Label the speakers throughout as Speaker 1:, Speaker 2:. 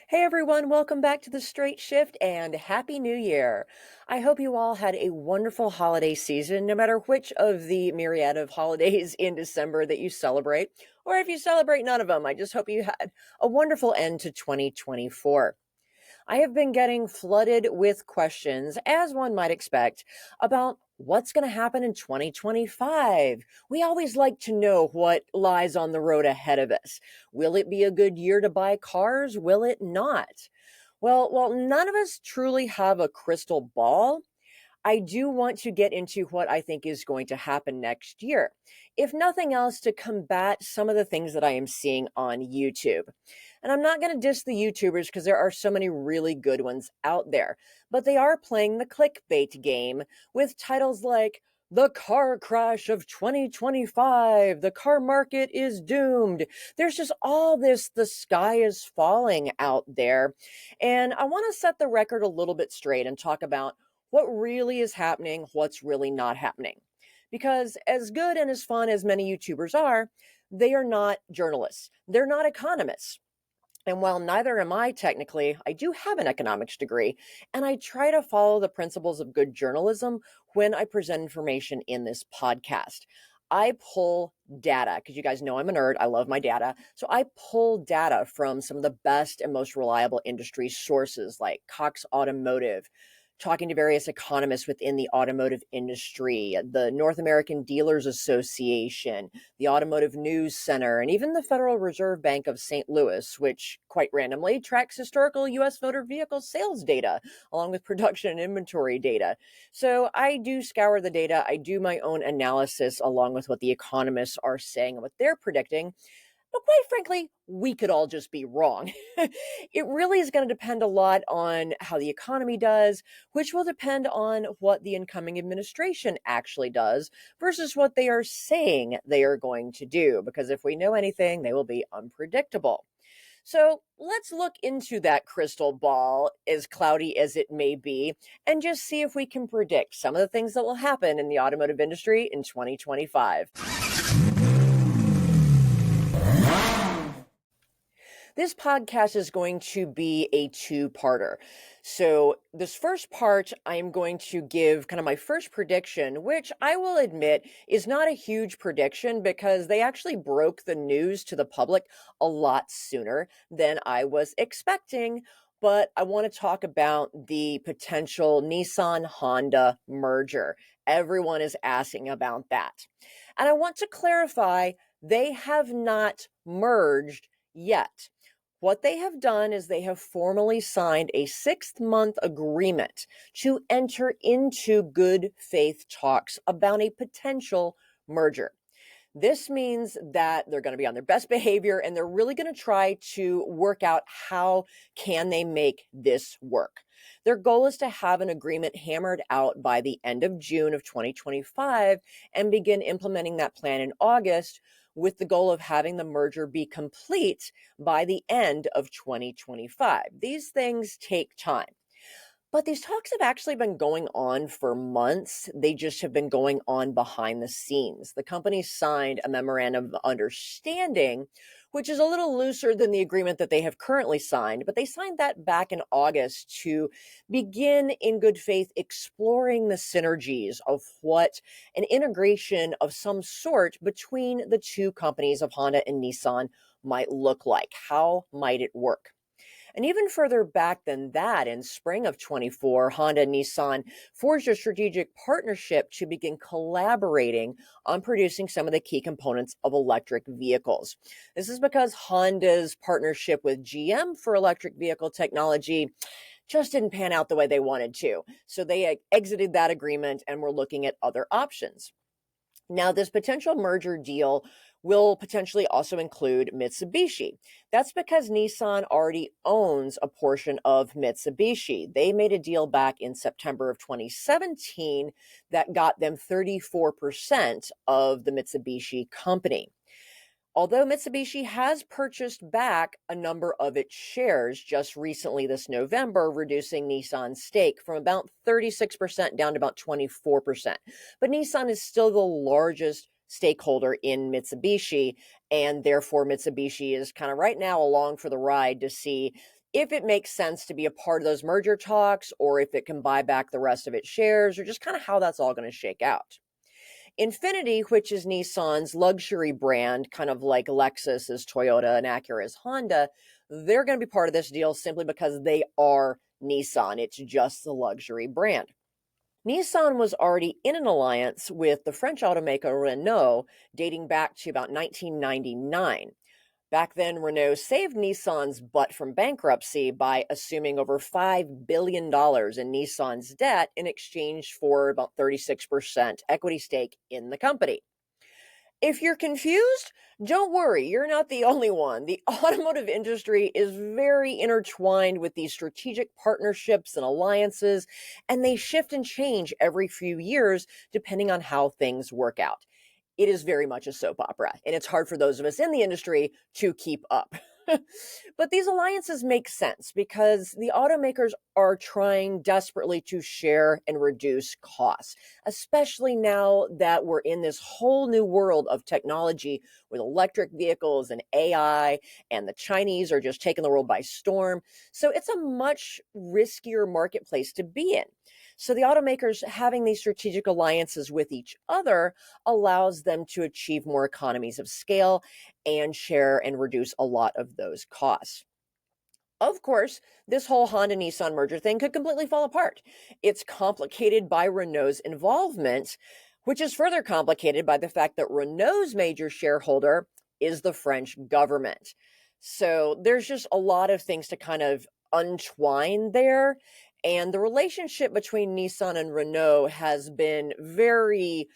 Speaker 1: Hey everyone, welcome back to the Straight Shift and Happy New Year. I hope you all had a wonderful holiday season, no matter which of the myriad of holidays in December that you celebrate, or if you celebrate none of them. I just hope you had a wonderful end to 2024. I have been getting flooded with questions, as one might expect, about what's going to happen in 2025. We always like to know what lies on the road ahead of us. Will it be a good year to buy cars? Will it not? Well, while none of us truly have a crystal ball, I do want to get into what I think is going to happen next year, if nothing else, to combat some of the things that I am seeing on YouTube. And I'm not going to diss the YouTubers because there are so many really good ones out there, but they are playing the clickbait game with titles like The Car Crash of 2025, The Car Market is Doomed. There's just all this, the sky is falling out there. And I want to set the record a little bit straight and talk about what really is happening, what's really not happening. Because as good and as fun as many YouTubers are, they are not journalists. They're not economists. And while neither am I technically, I do have an economics degree, and I try to follow the principles of good journalism when I present information in this podcast. I pull data because you guys know I'm a nerd. I love my data. So I pull data from some of the best and most reliable industry sources like Cox Automotive, talking to various economists within the automotive industry, the North American Dealers Association, the Automotive News Center, and even the Federal Reserve Bank of St. Louis, which quite randomly tracks historical U.S. motor vehicle sales data, along with production and inventory data. So I do scour the data. I do my own analysis along with what the economists are saying and what they're predicting. But quite frankly, we could all just be wrong. It really is going to depend a lot on how the economy does, which will depend on what the incoming administration actually does versus what they are saying they are going to do. Because if we know anything, they will be unpredictable. So let's look into that crystal ball, as cloudy as it may be, and just see if we can predict some of the things that will happen in the automotive industry in 2025. This podcast is going to be a two-parter. So this first part, I'm going to give kind of my first prediction, which I will admit is not a huge prediction because they actually broke the news to the public a lot sooner than I was expecting. But I want to talk about the potential Nissan-Honda merger. Everyone is asking about that. And I want to clarify, they have not merged yet. What they have done is they have formally signed a 6-month agreement to enter into good faith talks about a potential merger. This means that they're going to be on their best behavior and they're really going to try to work out how can they make this work. Their goal is to have an agreement hammered out by the end of June of 2025 and begin implementing that plan in August, with the goal of having the merger be complete by the end of 2025. These things take time. But these talks have actually been going on for months. They just have been going on behind the scenes. The company signed a memorandum of understanding, which is a little looser than the agreement that they have currently signed, but they signed that back in August to begin in good faith exploring the synergies of what an integration of some sort between the two companies of Honda and Nissan might look like. How might it work? And even further back than that, in spring of 24, Honda and Nissan forged a strategic partnership to begin collaborating on producing some of the key components of electric vehicles. This is because Honda's partnership with GM for electric vehicle technology just didn't pan out the way they wanted to. So they exited that agreement and were looking at other options. Now, this potential merger deal will potentially also include Mitsubishi. That's because Nissan already owns a portion of Mitsubishi. They made a deal back in September of 2017 that got them 34% of the Mitsubishi company. Although Mitsubishi has purchased back a number of its shares just recently this November, reducing Nissan's stake from about 36% down to about 24%. But Nissan is still the largest stakeholder in Mitsubishi, and therefore Mitsubishi is kind of right now along for the ride to see if it makes sense to be a part of those merger talks, or if it can buy back the rest of its shares, or just kind of how that's all going to shake out. Infiniti, which is Nissan's luxury brand, kind of like Lexus is Toyota and Acura is Honda, they're going to be part of this deal simply because they are Nissan. It's just the luxury brand. Nissan was already in an alliance with the French automaker Renault dating back to about 1999. Back then, Renault saved Nissan's butt from bankruptcy by assuming over $5 billion in Nissan's debt in exchange for about 36% equity stake in the company. If you're confused, don't worry, you're not the only one. The automotive industry is very intertwined with these strategic partnerships and alliances, and they shift and change every few years depending on how things work out. It is very much a soap opera, and it's hard for those of us in the industry to keep up. But these alliances make sense because the automakers are trying desperately to share and reduce costs, especially now that we're in this whole new world of technology with electric vehicles and AI, and the Chinese are just taking the world by storm. So it's a much riskier marketplace to be in. So the automakers having these strategic alliances with each other allows them to achieve more economies of scale and share and reduce a lot of those costs. Of course, this whole Honda Nissan merger thing could completely fall apart. It's complicated by Renault's involvement, which is further complicated by the fact that Renault's major shareholder is the French government. So there's just a lot of things to kind of untwine there. And the relationship between Nissan and Renault has been very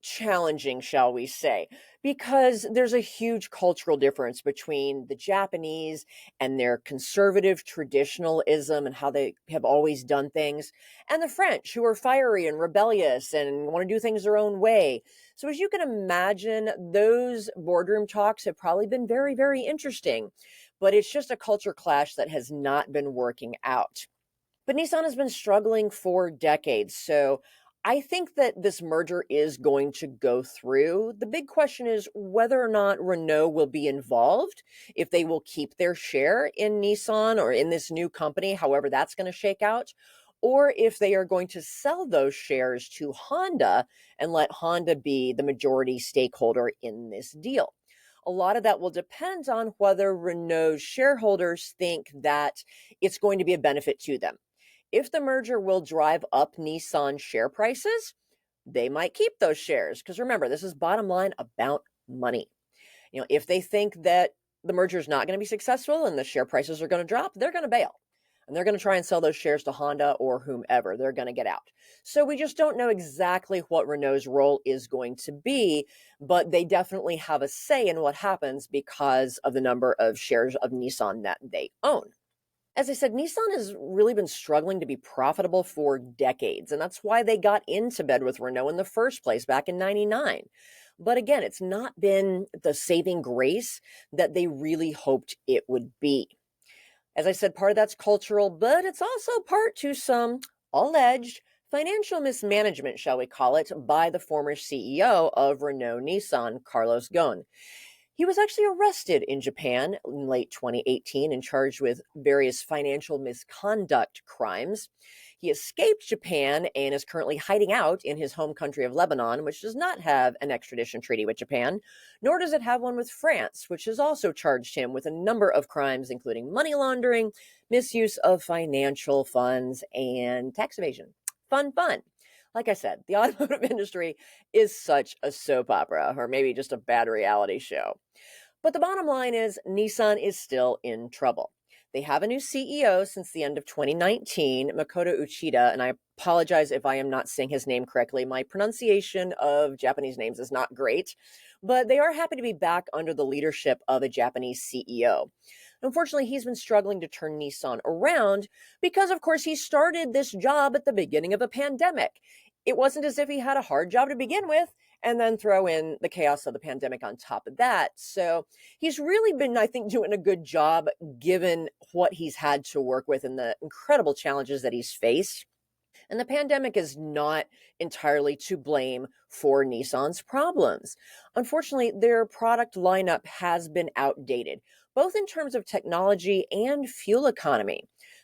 Speaker 1: challenging, shall we say, because there's a huge cultural difference between the Japanese and their conservative traditionalism and how they have always done things, and the French, who are fiery and rebellious and want to do things their own way. So, as you can imagine, those boardroom talks have probably been very, very interesting, but it's just a culture clash that has not been working out. But Nissan has been struggling for decades. So I think that this merger is going to go through. The big question is whether or not Renault will be involved, if they will keep their share in Nissan or in this new company, however that's going to shake out, or if they are going to sell those shares to Honda and let Honda be the majority stakeholder in this deal. A lot of that will depend on whether Renault's shareholders think that it's going to be a benefit to them. If the merger will drive up Nissan share prices, they might keep those shares. Because remember, this is bottom line about money. If they think that the merger is not going to be successful and the share prices are going to drop, they're going to bail. And they're going to try and sell those shares to Honda or whomever. They're going to get out. So we just don't know exactly what Renault's role is going to be, but they definitely have a say in what happens because of the number of shares of Nissan that they own. As I said, Nissan has really been struggling to be profitable for decades, and that's why they got into bed with Renault in the first place back in 99. But again, it's not been the saving grace that they really hoped it would be. As I said, part of that's cultural, but it's also part to some alleged financial mismanagement, shall we call it, by the former CEO of Renault Nissan, Carlos Ghosn. He was actually arrested in Japan in late 2018 and charged with various financial misconduct crimes. He escaped Japan and is currently hiding out in his home country of Lebanon, which does not have an extradition treaty with Japan, nor does it have one with France, which has also charged him with a number of crimes, including money laundering, misuse of financial funds, and tax evasion. Fun. Like I said, the automotive industry is such a soap opera, or maybe just a bad reality show. But the bottom line is Nissan is still in trouble. They have a new CEO since the end of 2019, Makoto Uchida, and I apologize if I am not saying his name correctly. My pronunciation of Japanese names is not great, but they are happy to be back under the leadership of a Japanese CEO. Unfortunately, he's been struggling to turn Nissan around because, of course, he started this job at the beginning of a pandemic. It wasn't as if he had a hard job to begin with, and then throw in the chaos of the pandemic on top of that. So he's really been, I think, doing a good job given what he's had to work with and the incredible challenges that he's faced. And the pandemic is not entirely to blame for Nissan's problems. Unfortunately, their product lineup has been outdated. both in terms of technology and fuel economy.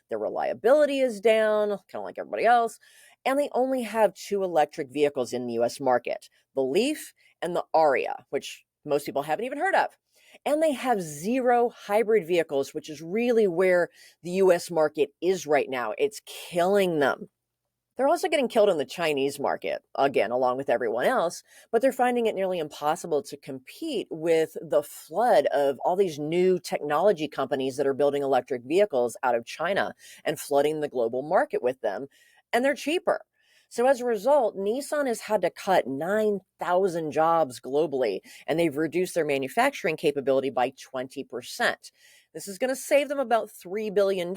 Speaker 1: Their reliability is down, kind of like everybody else, and they only have two electric vehicles in the US market, the Leaf and the Aria, which most people haven't even heard of. And they have zero hybrid vehicles, which is really where the US market is right now. It's killing them. They're also getting killed in the Chinese market, again, along with everyone else, but they're finding it nearly impossible to compete with the flood of all these new technology companies that are building electric vehicles out of China and flooding the global market with them, and they're cheaper. So as a result, Nissan has had to cut 9,000 jobs globally, and they've reduced their manufacturing capability by 20%. This is going to save them about $3 billion,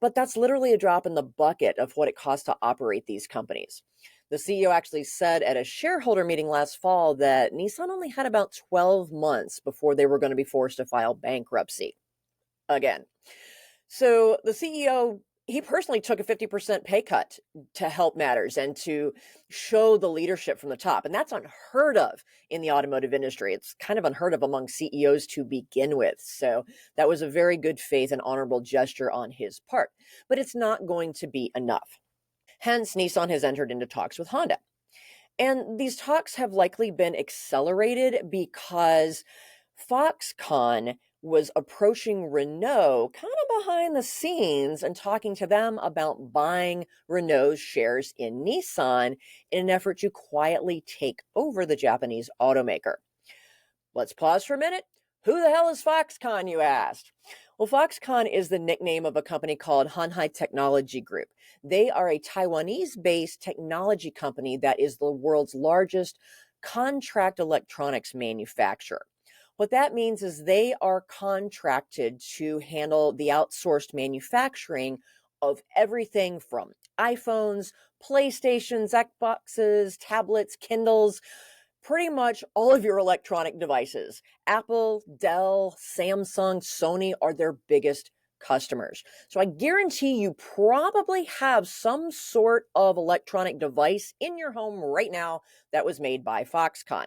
Speaker 1: but that's literally a drop in the bucket of what it costs to operate these companies. The CEO actually said at a shareholder meeting last fall that Nissan only had about 12 months before they were going to be forced to file bankruptcy again. So the CEO, he personally took a 50% pay cut to help matters and to show the leadership from the top. And that's unheard of in the automotive industry. It's kind of unheard of among CEOs to begin with. So that was a very good faith and honorable gesture on his part. But it's not going to be enough. Hence, Nissan has entered into talks with Honda. And these talks have likely been accelerated because Foxconn was approaching Renault kind of behind the scenes and talking to them about buying Renault's shares in Nissan in an effort to quietly take over the Japanese automaker. Let's pause for a minute. Who the hell is Foxconn, you asked? Well, Foxconn is the nickname of a company called Hanhai Technology Group. They are a Taiwanese-based technology company that is the world's largest contract electronics manufacturer. What that means is they are contracted to handle the outsourced manufacturing of everything from iPhones, PlayStations, Xboxes, tablets, Kindles, pretty much all of your electronic devices. Apple, Dell, Samsung, Sony are their biggest customers. So I guarantee you probably have some sort of electronic device in your home right now that was made by Foxconn.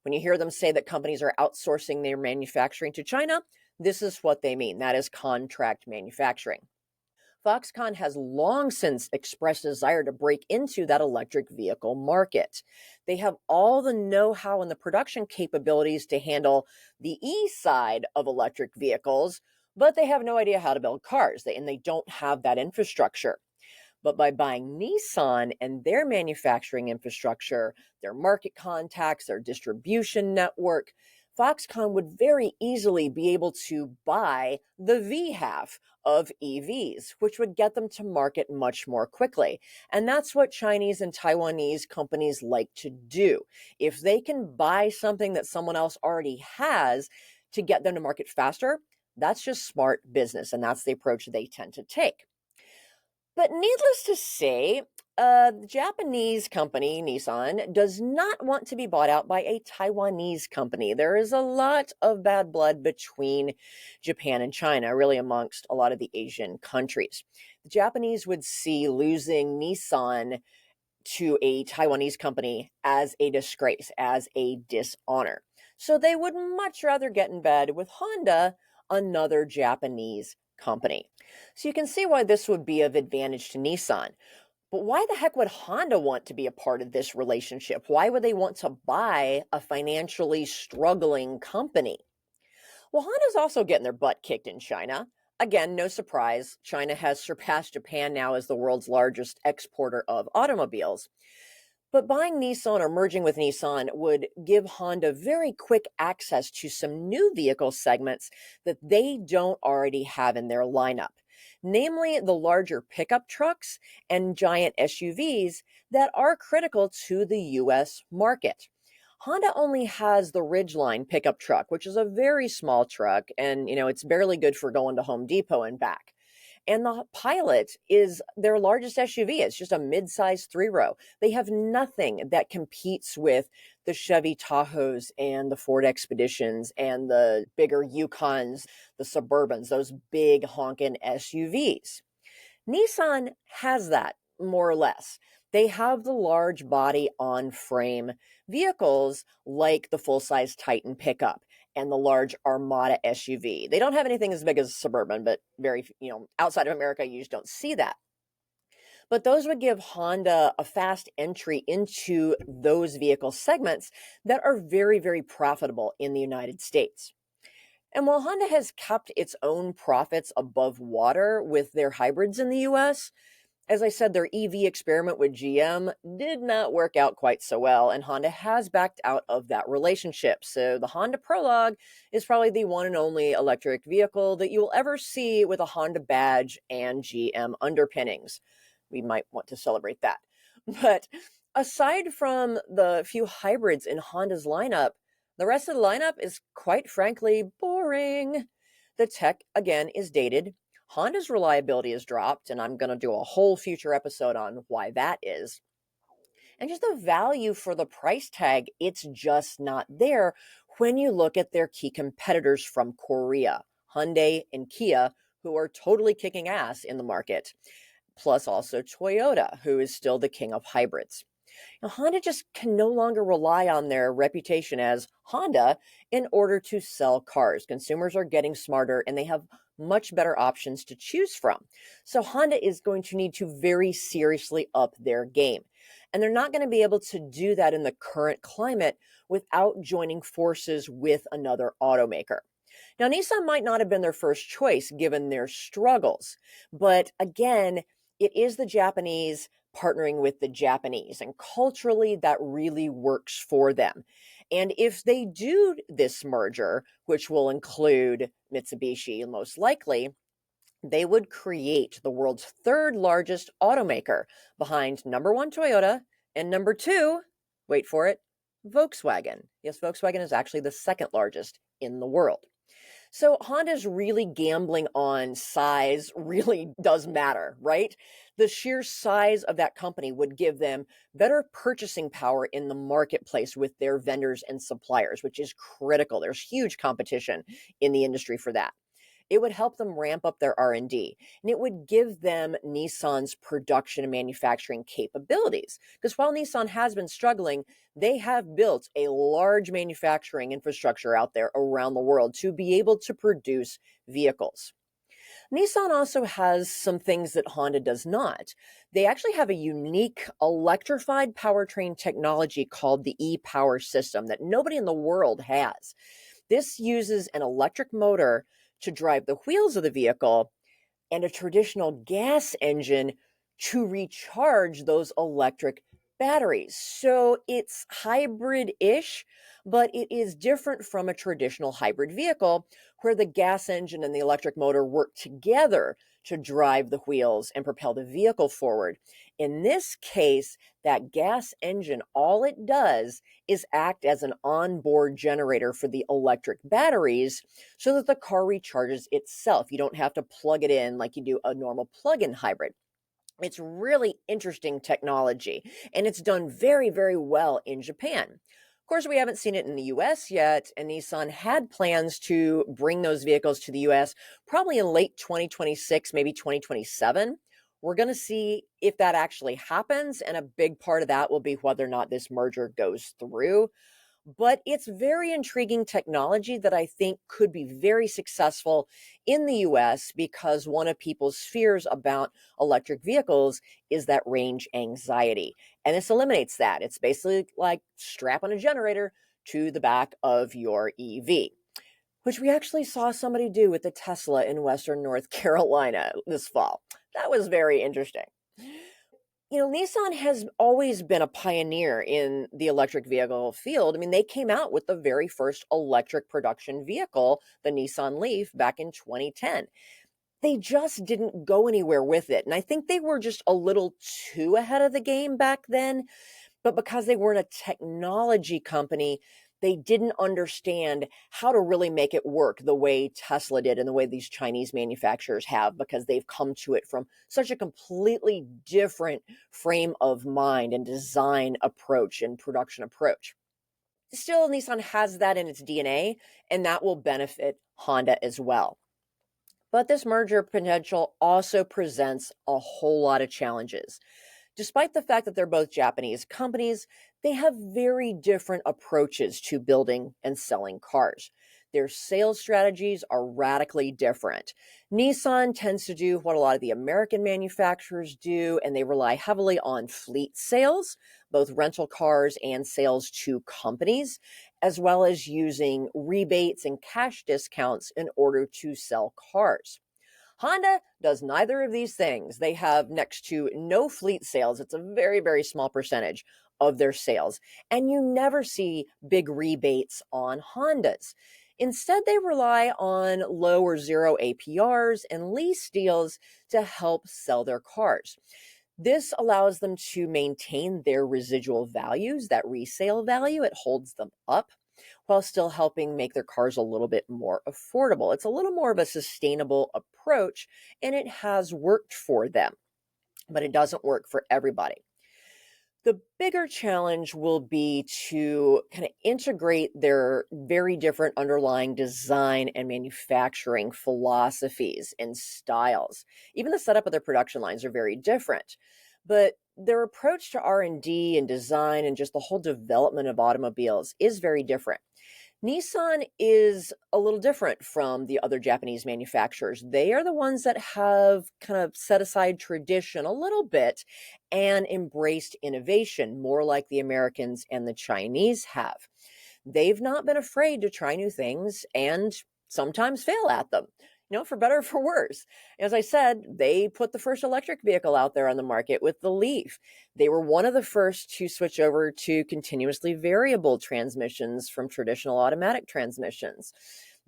Speaker 1: When you hear them say that companies are outsourcing their manufacturing to China, this is what they mean. That is contract manufacturing. Foxconn has long since expressed a desire to break into that electric vehicle market. They have all the know-how and the production capabilities to handle the E side of electric vehicles, but they have no idea how to build cars, and they don't have that infrastructure. But by buying Nissan and their manufacturing infrastructure, their market contacts, their distribution network, Foxconn would very easily be able to buy the V half of EVs, which would get them to market much more quickly. And that's what Chinese and Taiwanese companies like to do. If they can buy something that someone else already has to get them to market faster, that's just smart business. And that's the approach they tend to take. But needless to say, the Japanese company, Nissan, does not want to be bought out by a Taiwanese company. There is a lot of bad blood between Japan and China, really amongst a lot of the Asian countries. The Japanese would see losing Nissan to a Taiwanese company as a disgrace, as a dishonor. So they would much rather get in bed with Honda, another Japanese company. So you can see why this would be of advantage to Nissan. But why the heck would Honda want to be a part of this relationship? Why would they want to buy a financially struggling company? Well, Honda's also getting their butt kicked in China. Again, no surprise, China has surpassed Japan now as the world's largest exporter of automobiles. But buying Nissan or merging with Nissan would give Honda very quick access to some new vehicle segments that they don't already have in their lineup, namely the larger pickup trucks and giant SUVs that are critical to the US market. Honda only has the Ridgeline pickup truck, which is a very small truck, and it's barely good for going to Home Depot and back. And the Pilot is their largest SUV. It's just a mid-size three-row. They have nothing that competes with the Chevy Tahoes and the Ford Expeditions and the bigger Yukons, the Suburbans, those big honking SUVs. Nissan has that, more or less. They have the large body on frame vehicles like the full-size Titan pickup and the large Armada SUV. They don't have anything as big as a Suburban, but very, outside of America, you just don't see that. But those would give Honda a fast entry into those vehicle segments that are very, very profitable in the United States. And while Honda has kept its own profits above water with their hybrids in the US, as I said, their EV experiment with GM did not work out quite so well, and Honda has backed out of that relationship. So the Honda Prologue is probably the one and only electric vehicle that you will ever see with a Honda badge and GM underpinnings. We might want to celebrate that. But aside from the few hybrids in Honda's lineup, the rest of the lineup is quite frankly boring. The tech, again, is dated. Honda's reliability has dropped, and I'm going to do a whole future episode on why that is. And just the value for the price tag, it's just not there when you look at their key competitors from Korea, Hyundai and Kia, who are totally kicking ass in the market, plus also Toyota, who is still the king of hybrids. Now, Honda just can no longer rely on their reputation as Honda in order to sell cars. Consumers are getting smarter and they have much better options to choose from. So Honda is going to need to very seriously up their game. And they're not going to be able to do that in the current climate without joining forces with another automaker. Now, Nissan might not have been their first choice given their struggles, but again, it is the Japanese partnering with the Japanese, and culturally that really works for them. And if they do this merger, which will include Mitsubishi most likely, they would create the world's third largest automaker behind number one Toyota and number two, wait for it, Volkswagen. Yes, Volkswagen is actually the second largest in the world. So Honda's really gambling on size really does matter, right? The sheer size of that company would give them better purchasing power in the marketplace with their vendors and suppliers, which is critical. There's huge competition in the industry for that. It would help them ramp up their R&D, and it would give them Nissan's production and manufacturing capabilities. Because while Nissan has been struggling, they have built a large manufacturing infrastructure out there around the world to be able to produce vehicles. Nissan also has some things that Honda does not. They actually have a unique electrified powertrain technology called the e-Power system that nobody in the world has. This uses an electric motor to drive the wheels of the vehicle and a traditional gas engine to recharge those electric batteries. So it's hybrid-ish, but it is different from a traditional hybrid vehicle where the gas engine and the electric motor work together to drive the wheels and propel the vehicle forward. In this case, that gas engine, all it does is act as an onboard generator for the electric batteries so that the car recharges itself. You don't have to plug it in like you do a normal plug-in hybrid. It's really interesting technology, and it's done very, very well in Japan. Of course, we haven't seen it in the US yet, and Nissan had plans to bring those vehicles to the US probably in late 2026, maybe 2027. We're going to see if that actually happens, and a big part of that will be whether or not this merger goes through. But it's very intriguing technology that I think could be very successful in the US because one of people's fears about electric vehicles is that range anxiety. And this eliminates that. It's basically like strapping a generator to the back of your EV, which we actually saw somebody do with the Tesla in Western North Carolina this fall. That was very interesting. Nissan has always been a pioneer in the electric vehicle field. I mean, they came out with the very first electric production vehicle, the Nissan Leaf, back in 2010. They just didn't go anywhere with it. And I think they were just a little too ahead of the game back then. But because they weren't a technology company, they didn't understand how to really make it work the way Tesla did and the way these Chinese manufacturers have, because they've come to it from such a completely different frame of mind and design approach and production approach. Still, Nissan has that in its DNA, and that will benefit Honda as well. But this merger potential also presents a whole lot of challenges. Despite the fact that they're both Japanese companies, they have very different approaches to building and selling cars. Their sales strategies are radically different. Nissan tends to do what a lot of the American manufacturers do, and they rely heavily on fleet sales, both rental cars and sales to companies, as well as using rebates and cash discounts in order to sell cars. Honda does neither of these things. They have next to no fleet sales. It's a very, very small percentage of their sales. And you never see big rebates on Hondas. Instead, they rely on low or zero APRs and lease deals to help sell their cars. This allows them to maintain their residual values, that resale value. It holds them up while still helping make their cars a little bit more affordable. It's a little more of a sustainable approach, and it has worked for them, but it doesn't work for everybody. The bigger challenge will be to kind of integrate their very different underlying design and manufacturing philosophies and styles. Even the setup of their production lines are very different, but their approach to R&D and design and just the whole development of automobiles is very different. Nissan is a little different from the other Japanese manufacturers. They are the ones that have kind of set aside tradition a little bit and embraced innovation, more like the Americans and the Chinese have. They've not been afraid to try new things and sometimes fail at them, for better or for worse. As I said, they put the first electric vehicle out there on the market with the Leaf. They were one of the first to switch over to continuously variable transmissions from traditional automatic transmissions.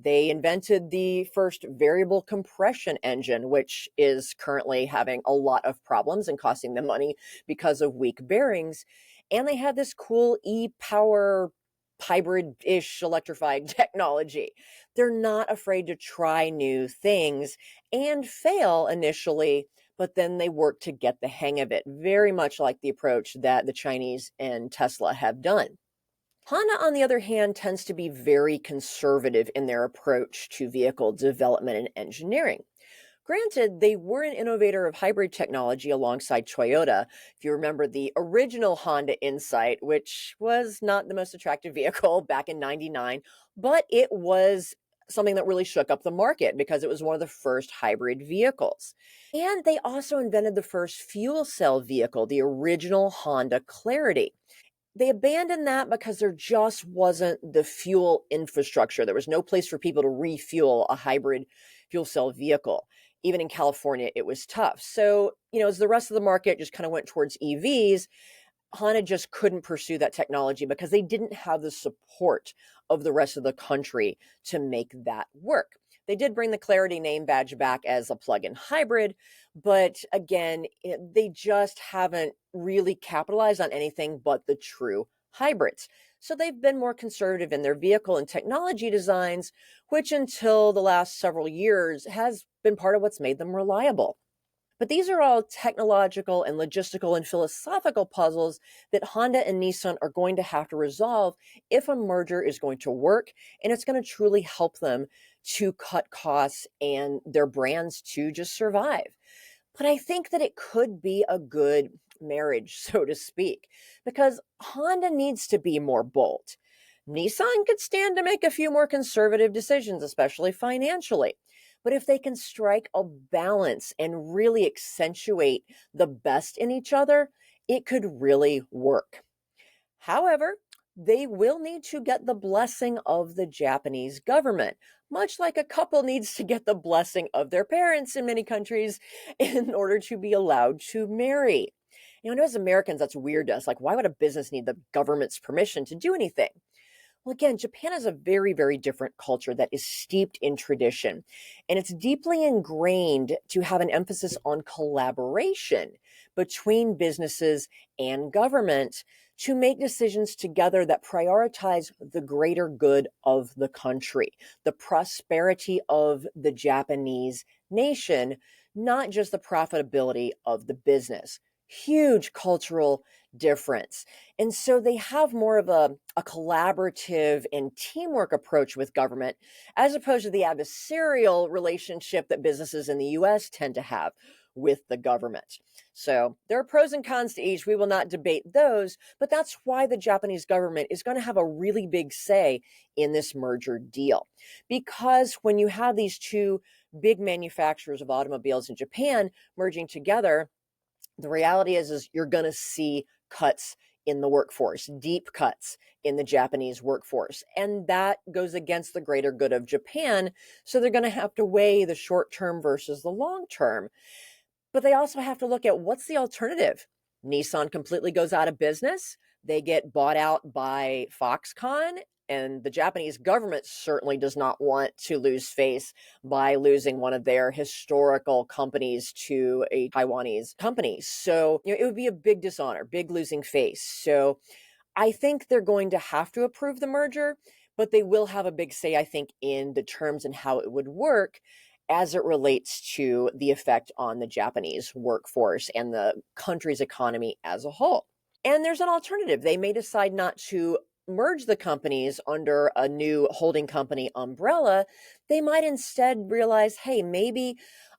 Speaker 1: They invented the first variable compression engine, which is currently having a lot of problems and costing them money because of weak bearings. And they had this cool e-power hybrid-ish electrified technology. They're not afraid to try new things and fail initially, but then they work to get the hang of it, very much like the approach that the Chinese and Tesla have done. Honda, on the other hand, tends to be very conservative in their approach to vehicle development and engineering. Granted, they were an innovator of hybrid technology alongside Toyota. If you remember the original Honda Insight, which was not the most attractive vehicle back in '99, but it was something that really shook up the market because it was one of the first hybrid vehicles. And they also invented the first fuel cell vehicle, the original Honda Clarity. They abandoned that because there just wasn't the fuel infrastructure. There was no place for people to refuel a hybrid fuel cell vehicle. Even in California, it was tough. So, as the rest of the market just kind of went towards EVs, Honda just couldn't pursue that technology because they didn't have the support of the rest of the country to make that work. They did bring the Clarity name badge back as a plug-in hybrid, but again, they just haven't really capitalized on anything but the true hybrids. So they've been more conservative in their vehicle and technology designs, which until the last several years has been part of what's made them reliable. But these are all technological and logistical and philosophical puzzles that Honda and Nissan are going to have to resolve if a merger is going to work, and it's going to truly help them to cut costs and their brands to just survive. But I think that it could be a good marriage, so to speak, because Honda needs to be more bold. Nissan could stand to make a few more conservative decisions, especially financially. But if they can strike a balance and really accentuate the best in each other, it could really work. However, they will need to get the blessing of the Japanese government, much like a couple needs to get the blessing of their parents in many countries in order to be allowed to marry. As Americans, that's weird to us. Like, why would a business need the government's permission to do anything? Well, again, Japan is a very, very different culture that is steeped in tradition, and it's deeply ingrained to have an emphasis on collaboration between businesses and government to make decisions together that prioritize the greater good of the country, the prosperity of the Japanese nation, not just the profitability of the business. Huge cultural difference. And so they have more of a collaborative and teamwork approach with government, as opposed to the adversarial relationship that businesses in the US tend to have, with the government. So there are pros and cons to each. We will not debate those, but that's why the Japanese government is going to have a really big say in this merger deal. Because when you have these two big manufacturers of automobiles in Japan merging together, the reality is you're going to see cuts in the workforce, deep cuts in the Japanese workforce. And that goes against the greater good of Japan. So they're going to have to weigh the short term versus the long term. But they also have to look at what's the alternative. Nissan completely goes out of business. They get bought out by Foxconn. And the Japanese government certainly does not want to lose face by losing one of their historical companies to a Taiwanese company. So, it would be a big dishonor, big losing face. So I think they're going to have to approve the merger, but they will have a big say, I think, in the terms and how it would work as it relates to the effect on the Japanese workforce and the country's economy as a whole. And there's an alternative. They may decide not to merge the companies under a new holding company umbrella. They might instead realize, hey, maybe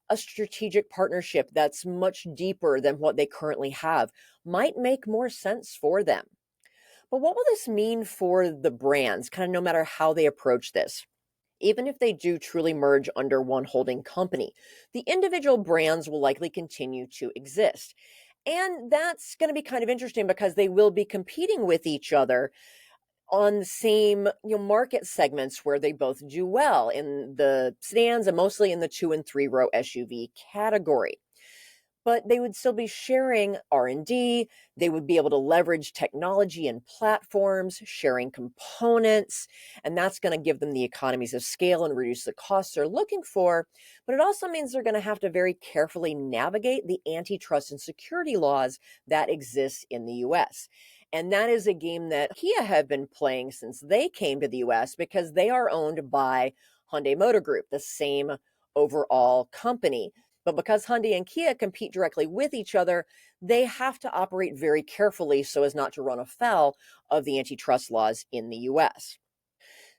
Speaker 1: a strategic partnership that's much deeper than what they currently have might make more sense for them. But what will this mean for the brands, kind of no matter how they approach this? Even if they do truly merge under one holding company, the individual brands will likely continue to exist. And that's going to be kind of interesting because they will be competing with each other on the same market segments where they both do well in the sedans and mostly in the 2 and 3 row SUV category. But they would still be sharing R&D. They would be able to leverage technology and platforms, sharing components, and that's going to give them the economies of scale and reduce the costs they're looking for. But it also means they're going to have to very carefully navigate the antitrust and security laws that exist in the US. And that is a game that Kia have been playing since they came to the US because they are owned by Hyundai Motor Group, the same overall company. But because Hyundai and Kia compete directly with each other, they have to operate very carefully so as not to run afoul of the antitrust laws in the US.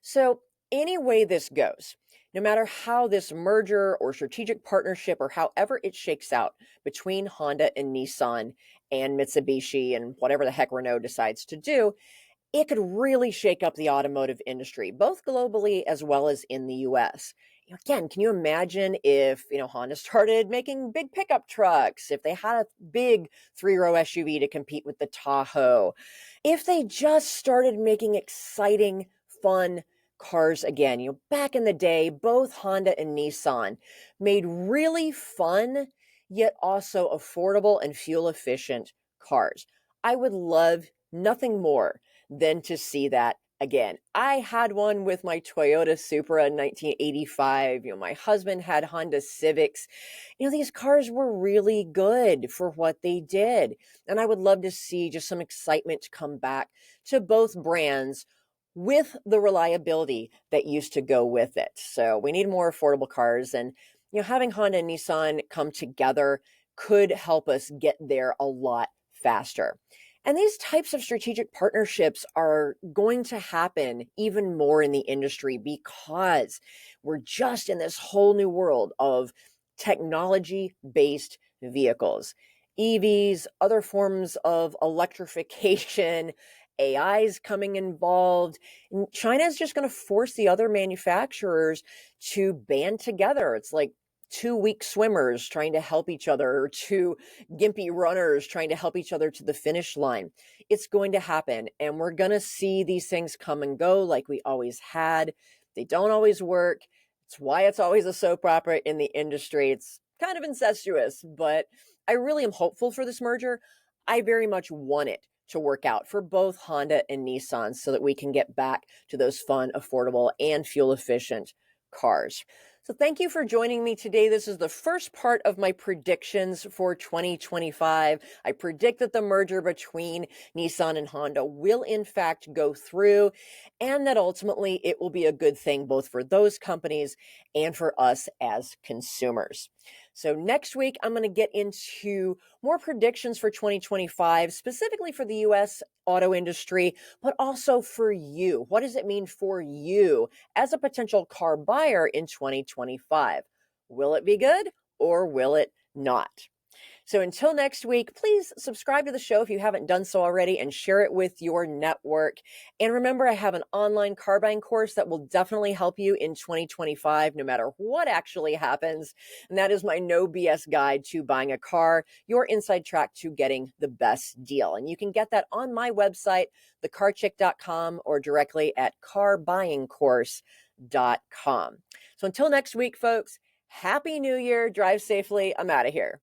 Speaker 1: So, any way this goes, no matter how this merger or strategic partnership or however it shakes out between Honda and Nissan and Mitsubishi and whatever the heck Renault decides to do, it could really shake up the automotive industry, both globally as well as in the US. Again, can you imagine if, Honda started making big pickup trucks, if they had a big 3-row SUV to compete with the Tahoe, if they just started making exciting, fun cars again. Back in the day, both Honda and Nissan made really fun, yet also affordable and fuel efficient cars. I would love nothing more than to see that again. I had one with my Toyota Supra in 1985. My husband had Honda Civics. These cars were really good for what they did. And I would love to see just some excitement come back to both brands with the reliability that used to go with it. So we need more affordable cars, and having Honda and Nissan come together could help us get there a lot faster. And these types of strategic partnerships are going to happen even more in the industry because we're just in this whole new world of technology-based vehicles, EVs, other forms of electrification, AI's coming involved. And China is just going to force the other manufacturers to band together. It's like two weak swimmers trying to help each other, or two gimpy runners trying to help each other to the finish line. It's going to happen, and we're going to see these things come and go like we always had. They don't always work. It's why it's always a soap opera in the industry. It's kind of incestuous, but I really am hopeful for this merger. I very much want it to work out for both Honda and Nissan so that we can get back to those fun, affordable, and fuel-efficient cars. So thank you for joining me today. This is the first part of my predictions for 2025. I predict that the merger between Nissan and Honda will in fact go through, and that ultimately it will be a good thing both for those companies and for us as consumers. So next week, I'm going to get into more predictions for 2025, specifically for the US auto industry, but also for you. What does it mean for you as a potential car buyer in 2025? Will it be good or will it not. So until next week, please subscribe to the show if you haven't done so already and share it with your network. And remember, I have an online car buying course that will definitely help you in 2025, no matter what actually happens. And that is my no BS guide to buying a car, your inside track to getting the best deal. And you can get that on my website, thecarchick.com, or directly at carbuyingcourse.com. So until next week, folks, Happy New Year. Drive safely. I'm out of here.